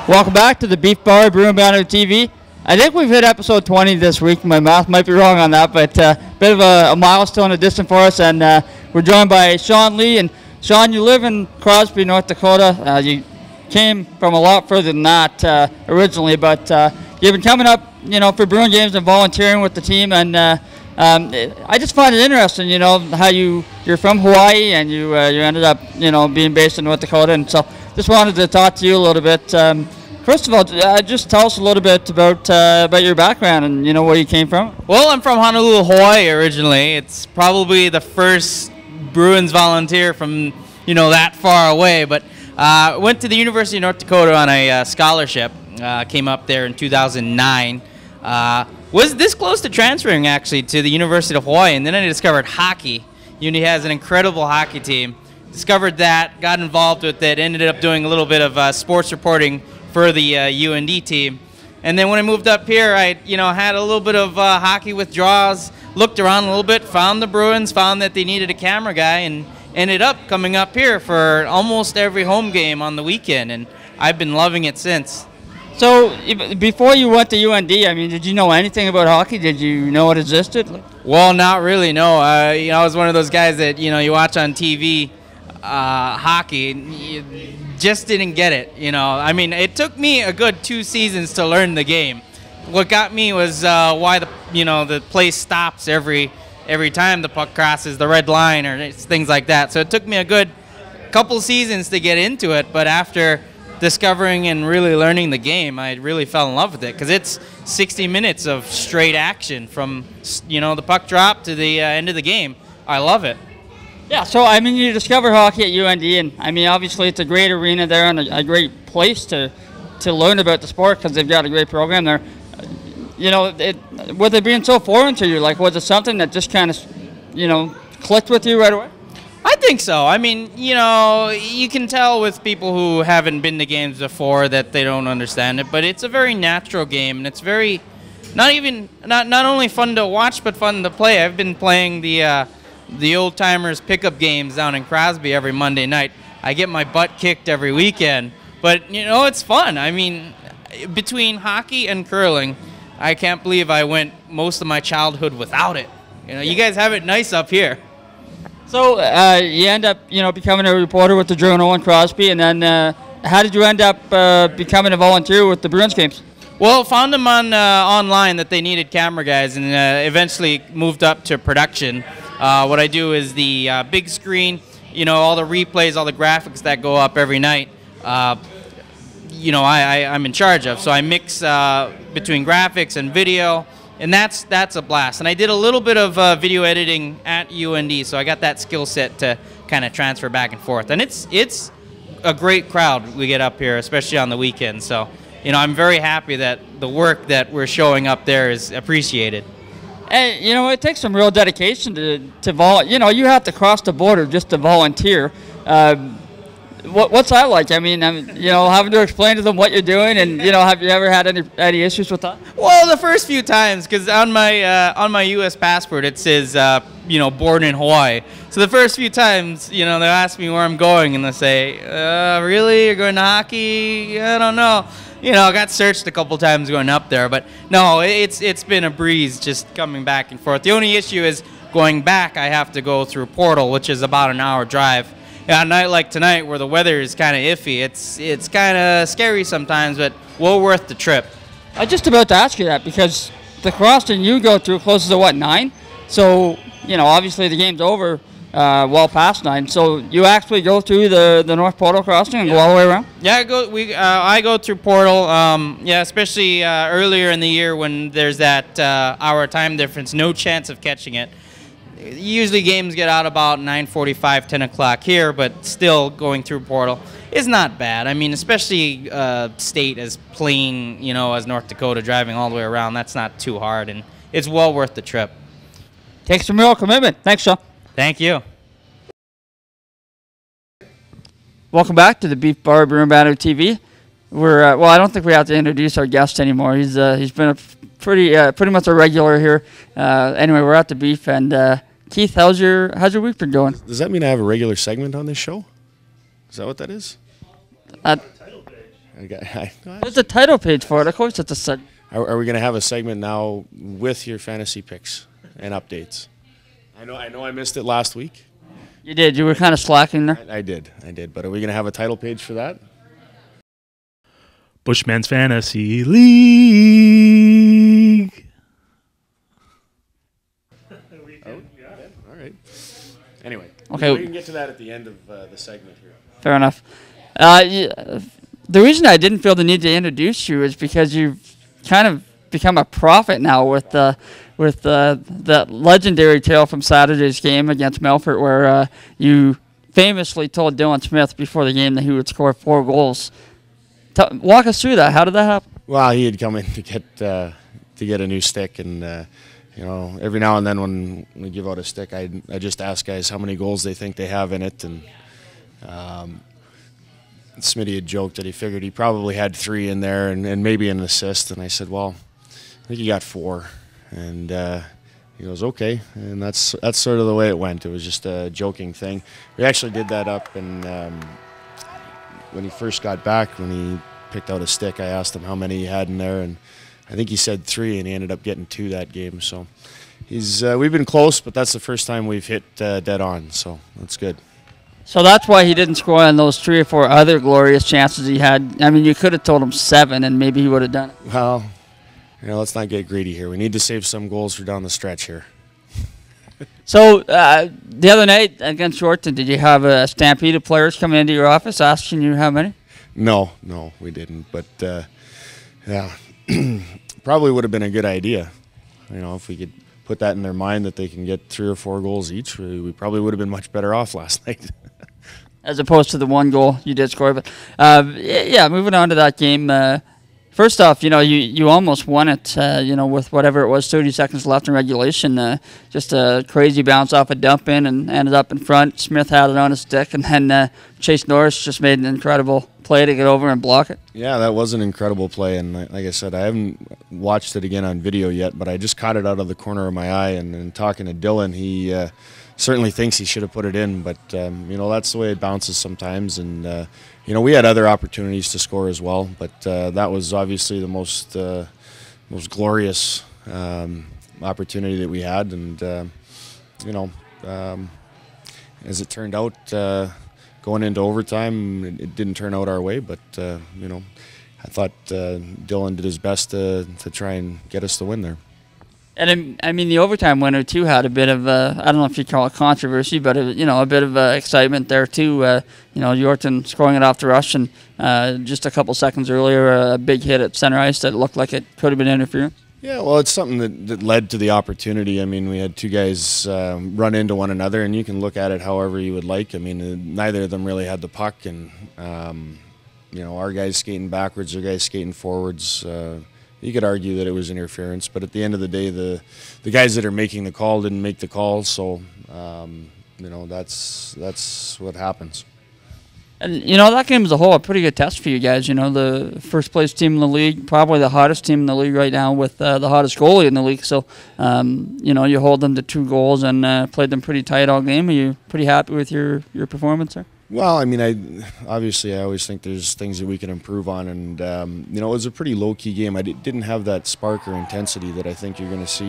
Welcome back to the Beef Bar Bruin Banter TV. I think we've hit episode 20 this week. My math might be wrong on that, but bit of a milestone, a distance for us. And we're joined by Sean Lee. And Sean, you live in Crosby, North Dakota. You came from a lot further than that originally, but you've been coming up, for Bruin games and volunteering with the team. And I just find it interesting, how you're from Hawaii and you ended up, being based in North Dakota. And so just wanted to talk to you a little bit. First of all, just tell us a little bit about your background and where you came from. Well, I'm from Honolulu, Hawaii originally. It's probably the first Bruins volunteer from that far away. But went to the University of North Dakota on a scholarship. Came up there in 2009. Was this close to transferring actually to the University of Hawaii, and then I discovered hockey. Uni has an incredible hockey team. Discovered that, got involved with it, ended up doing a little bit of sports reporting for the UND team. And then when I moved up here, I had a little bit of hockey withdrawals, looked around a little bit, found the Bruins, found that they needed a camera guy, and ended up coming up here for almost every home game on the weekend, and I've been loving it since. So before you went to UND, did you know anything about hockey? Did you know it existed? Well, not really, no. I was one of those guys that, you watch on TV, hockey, you just didn't get it, it took me a good 2 seasons to learn the game. What got me was why the play stops every time the puck crosses the red line or things like that. So it took me a good couple seasons to get into it, but after discovering and really learning the game, I really fell in love with it because it's 60 minutes of straight action from the puck drop to the end of the game. I love it. Yeah, so you discovered hockey at UND, and obviously it's a great arena there and a great place to learn about the sport because they've got a great program there. With it being so foreign to you, was it something that just kind of, clicked with you right away? I think so. You can tell with people who haven't been to games before that they don't understand it, but it's a very natural game, and it's very not only fun to watch but fun to play. I've been playing the old timers pickup games down in Crosby every Monday night. I get my butt kicked every weekend, but it's fun. Between hockey and curling, I can't believe I went most of my childhood without it. You guys have it nice up here. So you end up, becoming a reporter with the Journal in Crosby, and then how did you end up becoming a volunteer with the Bruins games? Well, found them on online that they needed camera guys, and eventually moved up to production. What I do is the big screen, all the replays, all the graphics that go up every night. I'm in charge of. So I mix between graphics and video. And that's a blast. And I did a little bit of video editing at UND, so I got that skill set to kind of transfer back and forth. And it's a great crowd we get up here, especially on the weekends. So, I'm very happy that the work that we're showing up there is appreciated. And, it takes some real dedication to volunteer. You have to cross the border just to volunteer. What's that like? having to explain to them what you're doing, and have you ever had any issues with that? Well, the first few times, because on my U.S. passport it says born in Hawaii. So the first few times, they'll ask me where I'm going, and they'll say, "Really? You're going to hockey? I don't know." I got searched a couple times going up there, but no, it's been a breeze just coming back and forth. The only issue is going back. I have to go through Portal, which is about an hour drive. Yeah, a night like tonight where the weather is kind of iffy, it's kind of scary sometimes, but well worth the trip. I was just about to ask you that because the crossing you go through closes to 9? So, obviously the game's over well past 9. So you actually go through the North Portal crossing and go all the way around? Yeah, I go through Portal, especially earlier in the year when there's that hour time difference, no chance of catching it. Usually games get out about 9:45, 10 o'clock here, but still going through Portal is not bad. Especially state as plain, as North Dakota, driving all the way around, that's not too hard, and it's well worth the trip. Takes some real commitment. Thanks, Sean. Thank you. Welcome back to the Beef Bar Bruin Banter TV. We're I don't think we have to introduce our guest anymore. He's been a pretty much a regular here. Anyway, we're at the Beef, and Keith, how's your week been going? Does that mean I have a regular segment on this show? Is that what that is? There's a title page for it. Of course, it's a segment. Are we going to have a segment now with your fantasy picks and updates? I know I missed it last week. You did. You were kind of slacking there. I did. But are we going to have a title page for that? Bushman's Fantasy League. All right. Anyway, okay. We can get to that at the end of the segment here. Fair enough. The reason I didn't feel the need to introduce you is because you've kind of become a prophet now with the legendary tale from Saturday's game against Melfort, where you famously told Dylan Smith before the game that he would score 4 goals. Walk us through that. How did that happen? Well, he had come in to get a new stick, and every now and then when we give out a stick, I just ask guys how many goals they think they have in it, and Smitty had joked that he figured he probably had 3 in there and maybe an assist, and I said, well, I think he got 4, and he goes, okay, and that's sort of the way it went. It was just a joking thing. We actually did that up, and when he first got back, when he picked out a stick, I asked him how many he had in there, and I think he said 3, and he ended up getting 2 that game. So we've been close, but that's the first time we've hit dead on, so that's good. So that's why he didn't score on those 3 or 4 other glorious chances he had. I mean, you could have told him 7, and maybe he would have done it. Well, let's not get greedy here. We need to save some goals for down the stretch here. So the other night against Yorkton, did you have a stampede of players coming into your office asking you how many? No, we didn't. But, yeah, probably would have been a good idea. If we could put that in their mind that they can get 3 or 4 goals each, we probably would have been much better off last night. As opposed to the 1 goal you did score. But, yeah, moving on to that game. First off, you almost won it, with whatever it was, 30 seconds left in regulation. Just a crazy bounce off a dump in and ended up in front. Smith had it on his stick, and then Chase Norris just made an incredible play to get over and block it. Yeah, that was an incredible play, and like I said, I haven't watched it again on video yet, but I just caught it out of the corner of my eye, and talking to Dylan, he certainly thinks he should have put it in, but that's the way it bounces sometimes, and we had other opportunities to score as well, but that was obviously the most glorious opportunity that we had, and as it turned out, going into overtime, it didn't turn out our way, but I thought Dylan did his best to try and get us the win there. And I mean, the overtime winner too had a bit of I don't know if you call it controversy, but a bit of excitement there too. Yorkton scoring it off the rush, and just a couple seconds earlier, a big hit at center ice that looked like it could have been interference. Yeah, well, it's something that led to the opportunity. I mean, we had 2 guys run into one another, and you can look at it however you would like. I mean, neither of them really had the puck, and our guys skating backwards, their guys skating forwards. You could argue that it was interference, but at the end of the day, the guys that are making the call didn't make the call, so that's what happens. And that game as a whole, a pretty good test for you guys. The first place team in the league, probably the hottest team in the league right now, with the hottest goalie in the league. So you hold them to 2 goals and played them pretty tight all game. Are you pretty happy with your performance there? Well, I mean, I always think there's things that we can improve on, and it was a pretty low-key game. I didn't have that spark or intensity that I think you're going to see.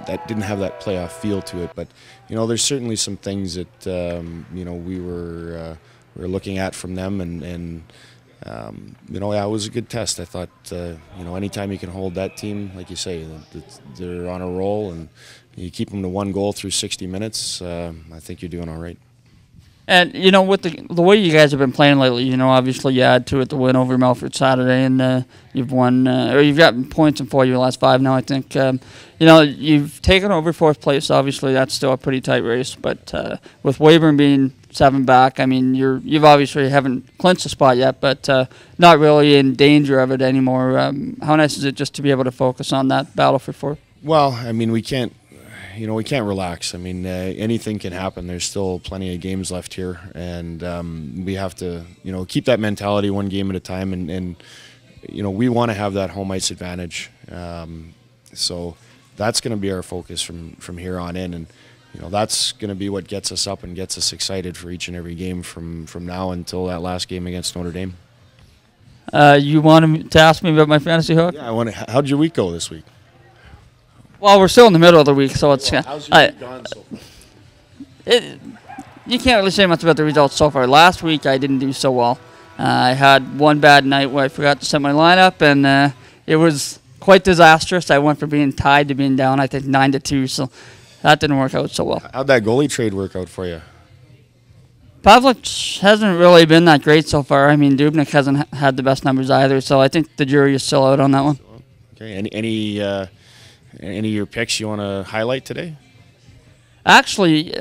That didn't have that playoff feel to it, but there's certainly some things that we were looking at from them, and it was a good test. I thought anytime you can hold that team, like you say, they're on a roll, and you keep them to 1 goal through 60 minutes. I think you're doing all right. And, with the way you guys have been playing lately, obviously you add to it the win over Melfort Saturday, and you've won, or you've gotten points in 4 of your last 5 now, I think. You've taken over 4th place. Obviously, that's still a pretty tight race. But with Weyburn being 7 back, I mean, you've obviously haven't clinched a spot yet, but not really in danger of it anymore. How nice is it just to be able to focus on that battle for 4th? Well, I mean, we can't relax. I mean, anything can happen. There's still plenty of games left here, and we have to, keep that mentality 1 game at a time, and we want to have that home ice advantage. So that's going to be our focus from here on in, and that's going to be what gets us up and gets us excited for each and every game from now until that last game against Notre Dame. You wanted to ask me about my fantasy hook? Yeah, how'd your week go this week? Well, we're still in the middle of the week, so it's How's your week gone so far? You can't really say much about the results so far. Last week I didn't do so well. I had one bad night where I forgot to set my lineup, and it was quite disastrous. I went from being tied to being down, I think 9-2, so that didn't work out so well. How'd that goalie trade work out for you? Pavlich hasn't really been that great so far. I mean, Dubnyk hasn't had the best numbers either, so I think the jury is still out on that one. Okay, any of your picks you want to highlight today? Actually,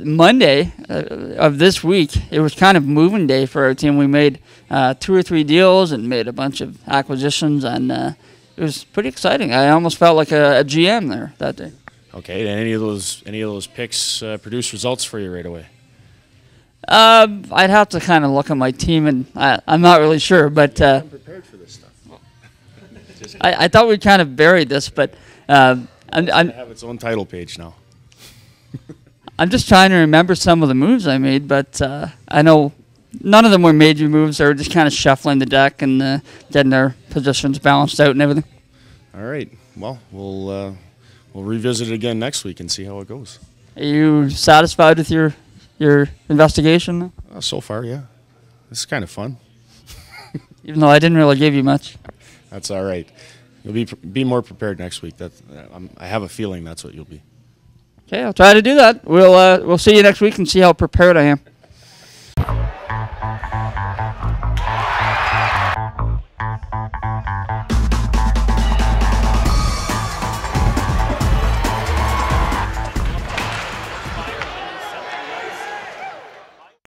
Monday of this week, it was kind of moving day for our team. We made 2 or 3 deals and made a bunch of acquisitions, and it was pretty exciting. I almost felt like a GM there that day. Okay, and any of those picks produce results for you right away? I'd have to kind of look at my team, and I'm not really sure. But I'm prepared for this stuff. I thought we kind of buried this, but I'm have its own title page now. I'm just trying to remember some of the moves I made, but I know none of them were major moves. They were just kind of shuffling the deck and getting their positions balanced out and everything. All right. Well, we'll revisit it again next week and see how it goes. Are you satisfied with your investigation? So far, yeah. This is kind of fun. Even though I didn't really give you much. That's all right. You'll be more prepared next week. I have a feeling that's what you'll be. Okay, I'll try to do that. We'll see you next week and see how prepared I am.